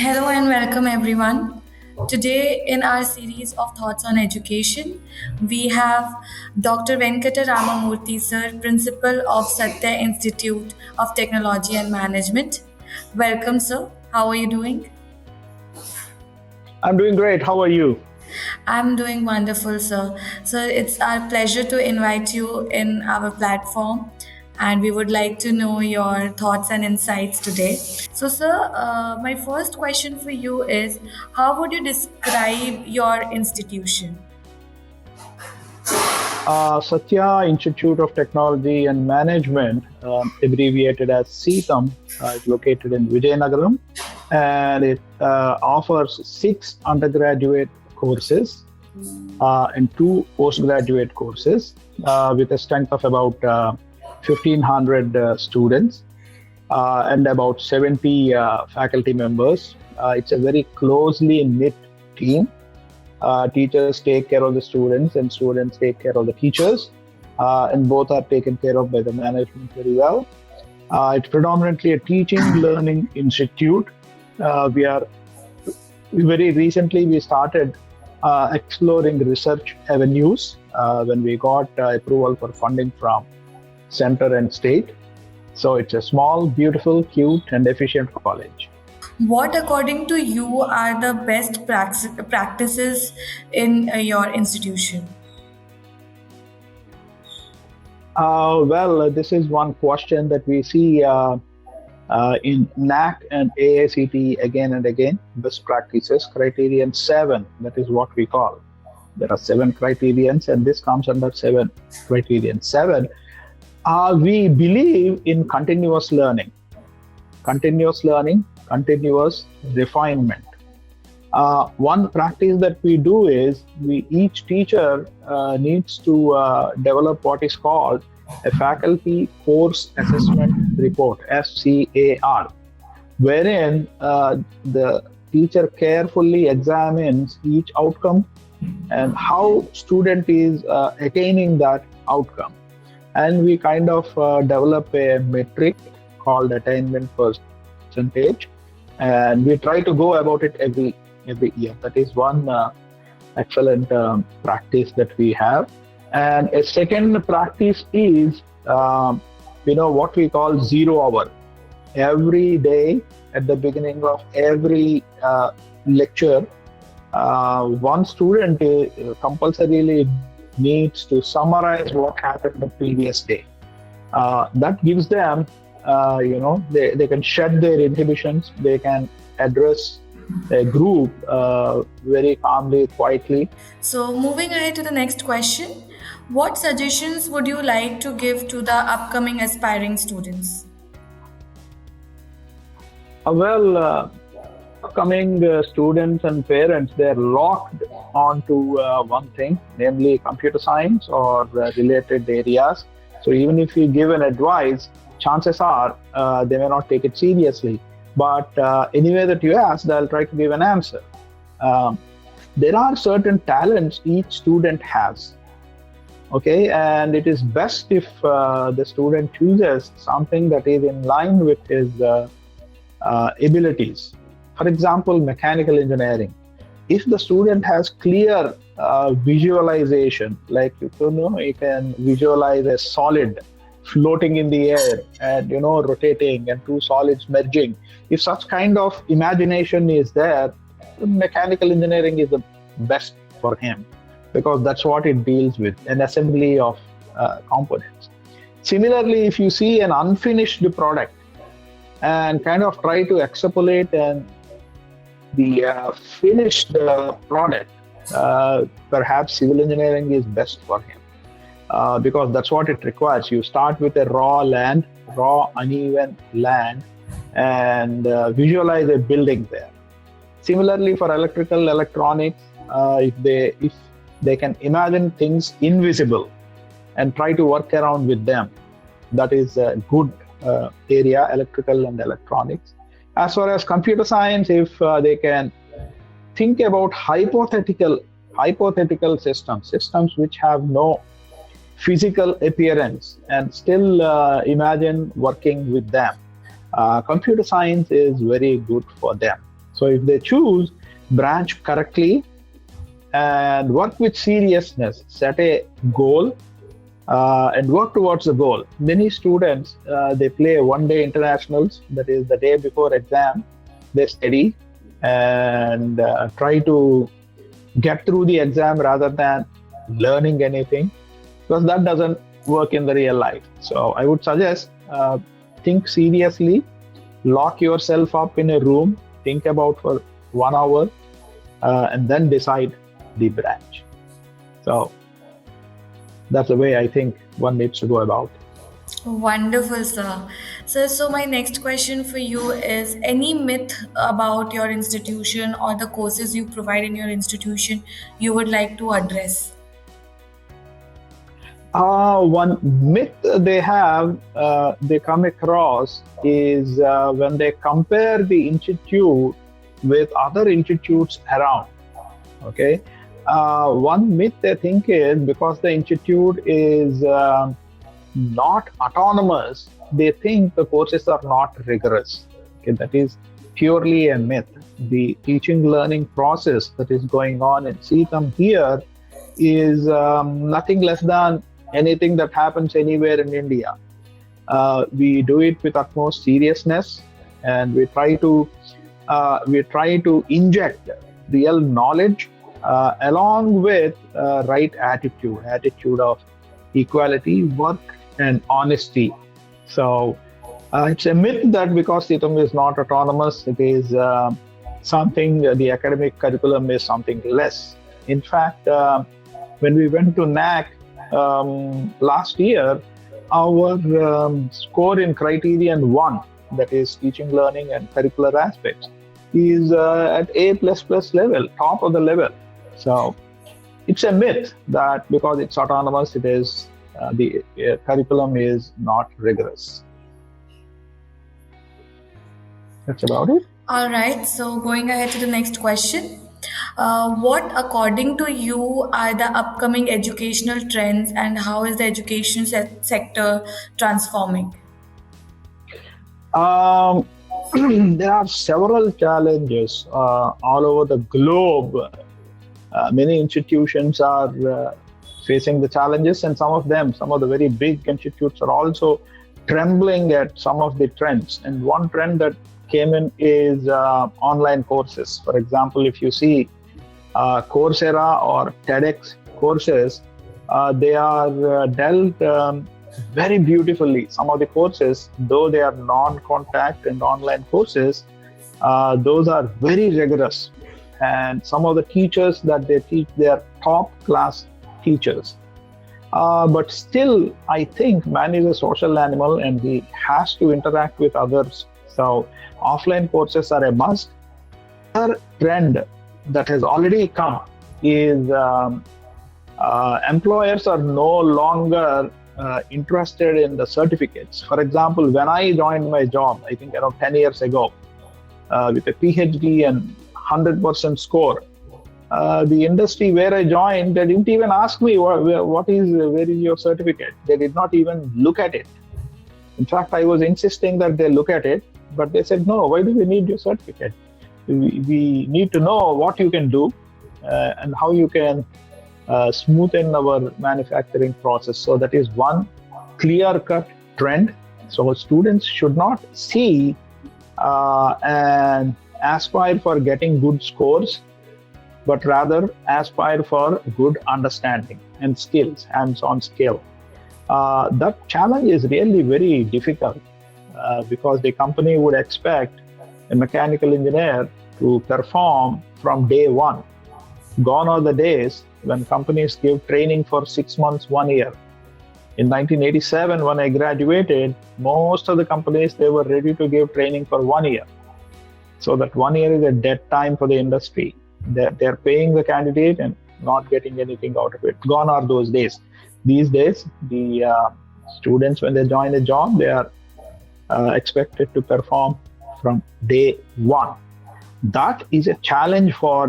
Hello and welcome everyone. Today in our series of Thoughts on Education, we have Dr. Venkata Ramamurthy sir, Principal of Satya Institute of Technology and Management. Welcome sir. How are you doing? I'm doing great. How are you? I'm doing wonderful, sir. So it's our pleasure to invite you in our platform, and we would like to know your thoughts and insights today. So, sir, my first question for you is how would you describe your institution? Satya Institute of Technology and Management, abbreviated as CTAM, is located in Vijayanagaram, and it offers 6 undergraduate courses and 2 postgraduate courses with a strength of about 1,500 students and about 70 faculty members. It's a very closely knit team. Teachers take care of the students and students take care of the teachers, and both are taken care of by the management very well. It's predominantly a teaching learning institute. We are very recently we started exploring research avenues when we got approval for funding from center and state. So it's a small, beautiful, cute, and efficient college. What, according to you, are the best practices in your institution? This is one question that we see in NAC and AICT again and again. Best practices, criterion 7, that is what we call. There are 7 criterions, and this comes under criterion 7. We believe in continuous learning, continuous refinement. One practice that we do is each teacher needs to develop what is called a faculty course assessment report, FCAR, wherein the teacher carefully examines each outcome and how student is attaining that outcome. And we kind of develop a metric called attainment percentage, and we try to go about it every year. That is one excellent practice that we have. And a second practice is what we call 0 hour. Every day at the beginning of every lecture, one student compulsorily needs to summarize what happened the previous day. That gives them they can shed their inhibitions, they can address a group very calmly, quietly. So, moving ahead to the next question, what suggestions would you like to give to the upcoming aspiring students? Upcoming students and parents, they're locked onto one thing, namely computer science or related areas. So even if you give an advice, chances are they may not take it seriously. But anyway that you ask, they'll try to give an answer. There are certain talents each student has. Okay, and it is best if the student chooses something that is in line with his abilities. For example, mechanical engineering. If the student has clear visualization, like you can visualize a solid floating in the air and rotating and 2 solids merging. If such kind of imagination is there, mechanical engineering is the best for him, because that's what it deals with, an assembly of components. Similarly, if you see an unfinished product and kind of try to extrapolate and the finished product, perhaps civil engineering is best for him, because that's what it requires. You start with a raw uneven land, and visualize a building there. Similarly, for electrical electronics, if they can imagine things invisible and try to work around with them, that is a good area, electrical and electronics. As far as computer science, if they can think about hypothetical systems which have no physical appearance and still imagine working with them, computer science is very good for them. So if they choose branch correctly and work with seriousness, set a goal, and work towards the goal. Many students, they play one-day internationals, that is the day before exam. They study and try to get through the exam rather than learning anything, because that doesn't work in the real life. So I would suggest, think seriously, lock yourself up in a room, think about for 1 hour, and then decide the branch. So that's the way I think one needs to go about. Wonderful, sir. So my next question for you is, any myth about your institution or the courses you provide in your institution you would like to address? One myth they come across is when they compare the institute with other institutes around. Okay, one myth they think is because the institute is not autonomous, they think the courses are not rigorous. Okay, that is purely a myth. The teaching learning process that is going on in CTM here is nothing less than anything that happens anywhere in India. We do it with utmost seriousness, and we try to inject real knowledge along with right attitude of equality, work, and honesty. So it's a myth that because CTM is not autonomous, it is something, the academic curriculum is something less. In fact, when we went to NAC last year, our score in criterion 1, that is teaching, learning, and curricular aspects, is at A++ level, top of the level. So it's a myth that because it's autonomous, it is the curriculum is not rigorous. That's about it. All right, so going ahead to the next question. What, according to you, are the upcoming educational trends, and how is the education sector transforming? Um, there are several challenges all over the globe. Many institutions are facing the challenges, and some of the very big institutes are also trembling at some of the trends. And one trend that came in is online courses. For example, if you see Coursera or TEDx courses, they are dealt very beautifully. Some of the courses, though they are non-contact and online courses, those are very rigorous. And some of the teachers that they teach, they are top class teachers. But still, I think man is a social animal and he has to interact with others. So offline courses are a must. Another trend that has already come is employers are no longer interested in the certificates. For example, when I joined my job, I think around 10 years ago, with a PhD and 100% score, the industry where I joined, they didn't even ask me where is your certificate. They did not even look at it. In fact, I was insisting that they look at it, but they said, no, why do we need your certificate? We need to know what you can do and how you can smoothen our manufacturing process. So that is one clear-cut trend. So students should not see and aspire for getting good scores, but rather aspire for good understanding and skills, hands-on skill. That challenge is really very difficult because the company would expect a mechanical engineer to perform from day one. Gone are the days when companies give training for 6 months, 1 year. In 1987, when I graduated, most of the companies, they were ready to give training for 1 year. So that 1 year is a dead time for the industry. They're paying the candidate and not getting anything out of it. Gone are those days. These days, the students, when they join a job, they are expected to perform from day one. That is a challenge for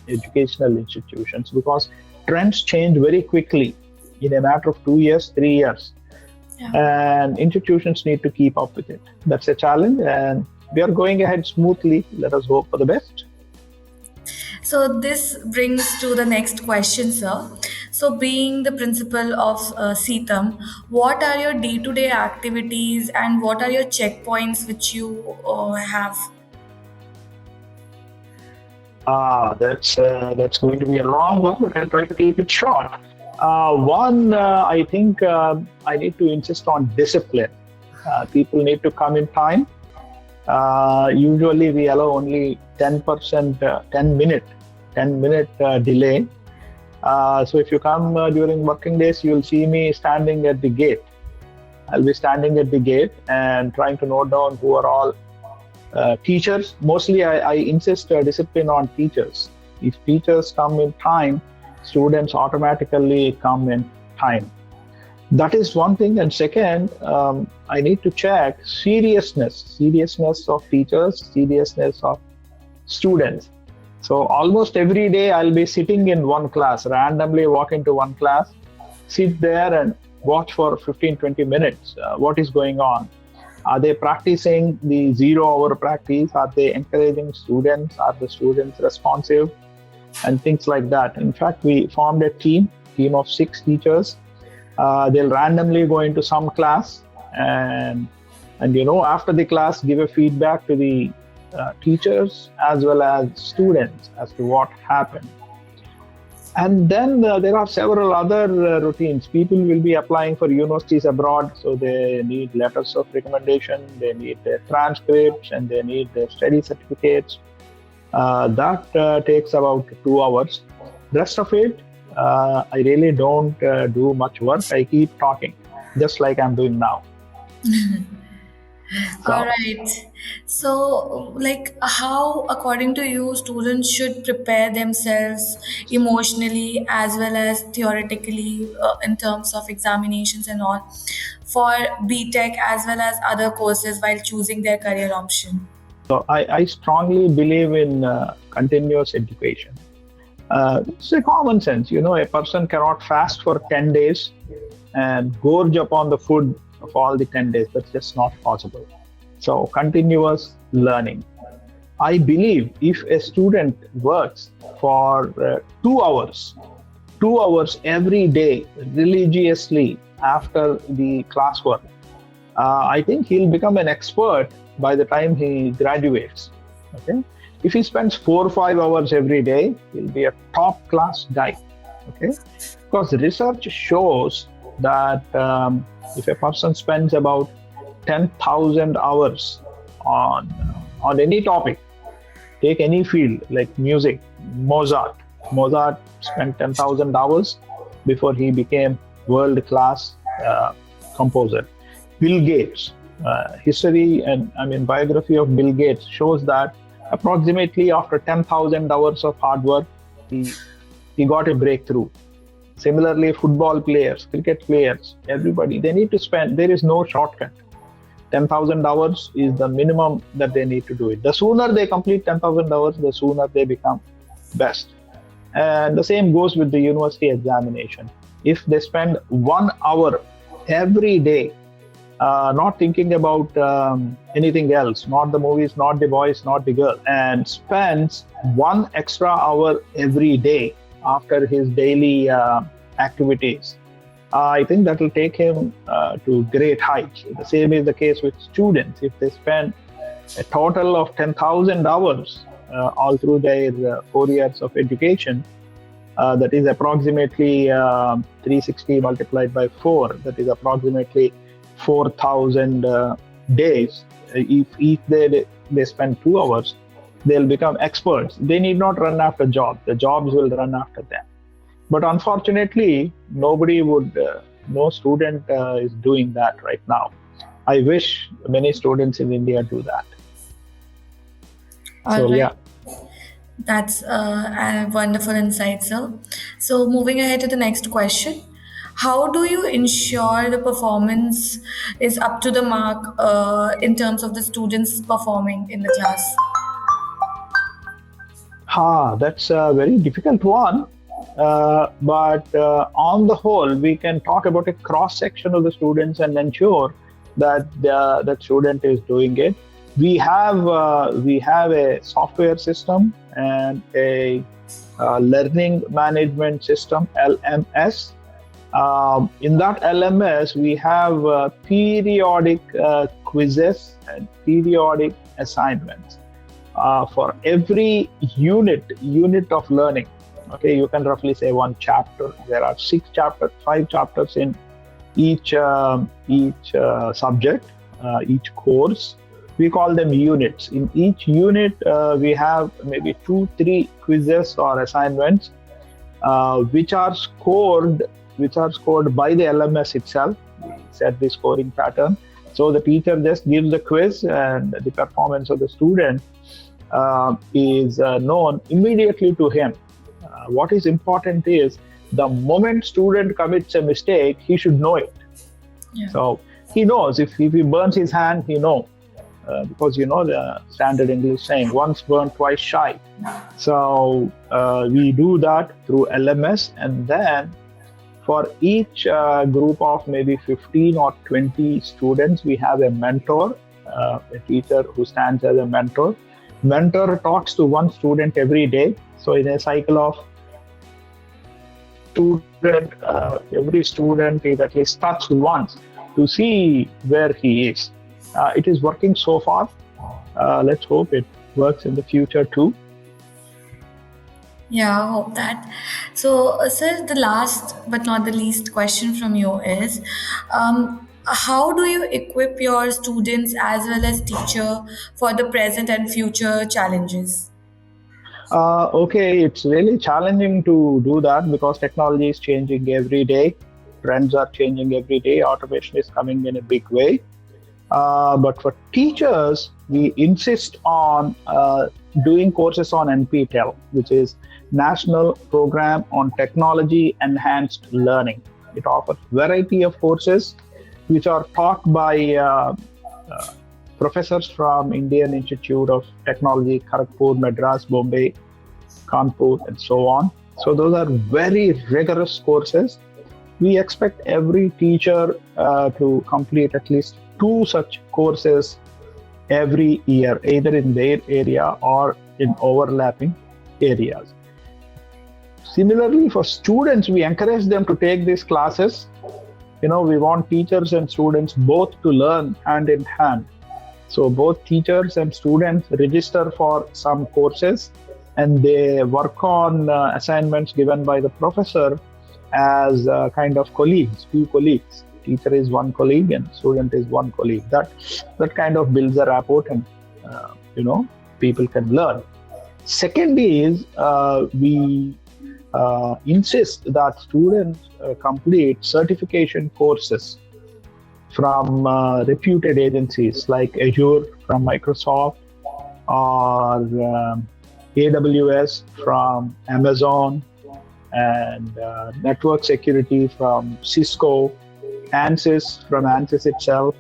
educational institutions because trends change very quickly in a matter of 2 years, 3 years. Yeah. And institutions need to keep up with it. That's a challenge, and we are going ahead smoothly. Let us hope for the best. So this brings to the next question, sir. So, being the principal of CETAM, what are your day-to-day activities and what are your checkpoints which you have? That's going to be a long one, but I'll try to keep it short. One, I think I need to insist on discipline. People need to come in time. Usually, we allow only 10%, 10 minute delay. So if you come during working days, you'll see me standing at the gate. I'll be standing at the gate and trying to note down who are all teachers. Mostly, I insist discipline on teachers. If teachers come in time, students automatically come in time. That is one thing. And second, I need to check seriousness of teachers, seriousness of students. So almost every day I'll be sitting in one class, randomly walk into one class, sit there and watch for 15-20 minutes. What is going on? Are they practicing the 0-hour practice? Are they encouraging students? Are the students responsive? And things like that. In fact, we formed a team of 6 teachers. They'll randomly go into some class and after the class give a feedback to the teachers as well as students as to what happened. And then there are several other routines. People will be applying for universities abroad, so they need letters of recommendation, they need their transcripts, and they need their study certificates. That takes about 2 hours. Rest of it, I really don't do much work. I keep talking, just like I'm doing now. So, All right. So, like, how, according to you, students should prepare themselves emotionally as well as theoretically in terms of examinations and all for BTech as well as other courses while choosing their career option? I strongly believe in continuous education. It's a common sense. A person cannot fast for 10 days and gorge upon the food of all the 10 days. That's just not possible. So continuous learning. I believe if a student works for 2 hours every day religiously after the classwork, I think he'll become an expert by the time he graduates. Okay. If he spends 4 or 5 hours every day, he'll be a top class guy. Okay. Because research shows that if a person spends about 10,000 hours on any topic, take any field like music, Mozart spent 10,000 hours before he became world-class composer. Bill Gates, history and biography of Bill Gates shows that approximately after 10,000 hours of hard work, he got a breakthrough. Similarly, football players, cricket players, everybody, they need to spend, there is no shortcut. 10,000 hours is the minimum that they need to do it. The sooner they complete 10,000 hours, the sooner they become best. And the same goes with the university examination. If they spend 1 hour every day, not thinking about anything else, not the movies, not the boys, not the girl, and spends 1 extra hour every day after his daily activities, I think that will take him to great heights. The same is the case with students. If they spend a total of 10,000 hours all through their 4 years of education, that is approximately 360 multiplied by 4, that is approximately 4,000 days. If they spend 2 hours, they'll become experts. They need not run after jobs. The jobs will run after them. But unfortunately, no student is doing that right now. I wish many students in India do that. All So right. yeah. That's a wonderful insight, sir. So, moving ahead to the next question. How do you ensure the performance is up to the mark in terms of the students performing in the class? That's a very difficult one. But on the whole, we can talk about a cross section of the students and ensure that the student is doing it. We have a software system and a learning management system (LMS). In that LMS, we have periodic quizzes and periodic assignments for every unit of learning. Okay, you can roughly say one chapter. There are 6 chapters, 5 chapters in each subject, each course. We call them units. In each unit, we have maybe 2, 3 quizzes or assignments, which are scored by the LMS itself. We set the scoring pattern. So the teacher just gives the quiz, and the performance of the student is known immediately to him. What is important is the moment student commits a mistake, he should know it. Yeah. So he knows if he burns his hand, he knows. Because the standard English saying, once burned, twice shy. So we do that through LMS, and then for each group of maybe 15 or 20 students, we have a mentor, a teacher who stands as a mentor. Mentor talks to one student every day. So in a cycle of every student is at least touched once to see where he is. It is working so far. Let's hope it works in the future too. Yeah, I hope that. So, sir, the last but not the least question from you is, how do you equip your students as well as teacher for the present and future challenges? Okay, it's really challenging to do that because technology is changing every day. Trends are changing every day. Automation is coming in a big way. But for teachers, we insist on doing courses on NPTEL, which is National Program on Technology Enhanced Learning. It offers variety of courses which are taught by professors from Indian Institute of Technology, Kharagpur, Madras, Bombay, Kanpur, and so on. So those are very rigorous courses. We expect every teacher to complete at least 2 such courses every year, either in their area or in overlapping areas. Similarly, for students, we encourage them to take these classes. We want teachers and students both to learn hand in hand. So both teachers and students register for some courses, and they work on assignments given by the professor as kind of colleagues, few colleagues. Teacher is one colleague and student is one colleague. That kind of builds a rapport, and people can learn. Second is we insist that students complete certification courses from reputed agencies like Azure from Microsoft, or AWS from Amazon, and network security from Cisco, ANSYS from ANSYS itself,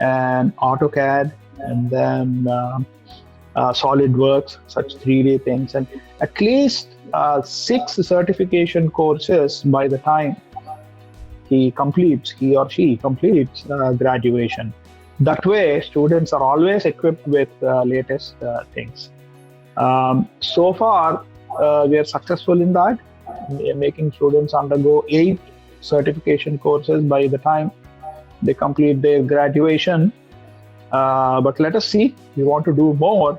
and AutoCAD, and then SolidWorks, such 3D things, and at least 6 certification courses by the time he or she completes graduation. That way, students are always equipped with latest things. So far, we are successful in that. We are making students undergo 8 certification courses by the time they complete their graduation. But let us see. We want to do more.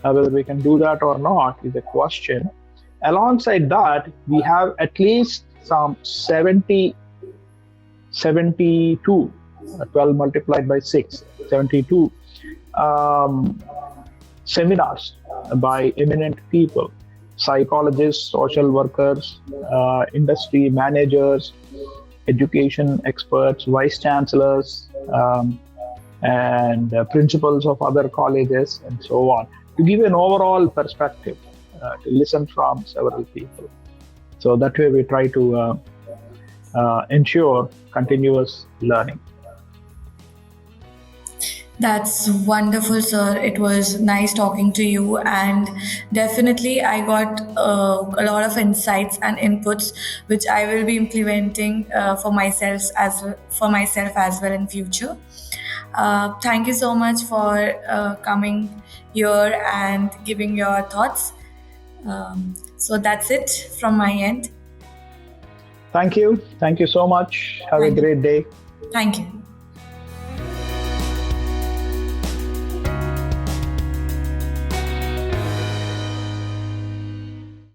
Whether we can do that or not is a question. Alongside that, we have at least some 72, 12 multiplied by 6, 72 seminars by eminent people, psychologists, social workers, industry managers, education experts, vice chancellors, and principals of other colleges, and so on, to give an overall perspective, to listen from several people. So that way we try to ensure continuous learning. That's wonderful, sir. It was nice talking to you, and definitely I got a lot of insights and inputs, which I will be implementing for myself as well in future. Thank you so much for coming here and giving your thoughts. So that's it from my end. Thank you. Thank you so much. Have a Thank you. great day. Thank you.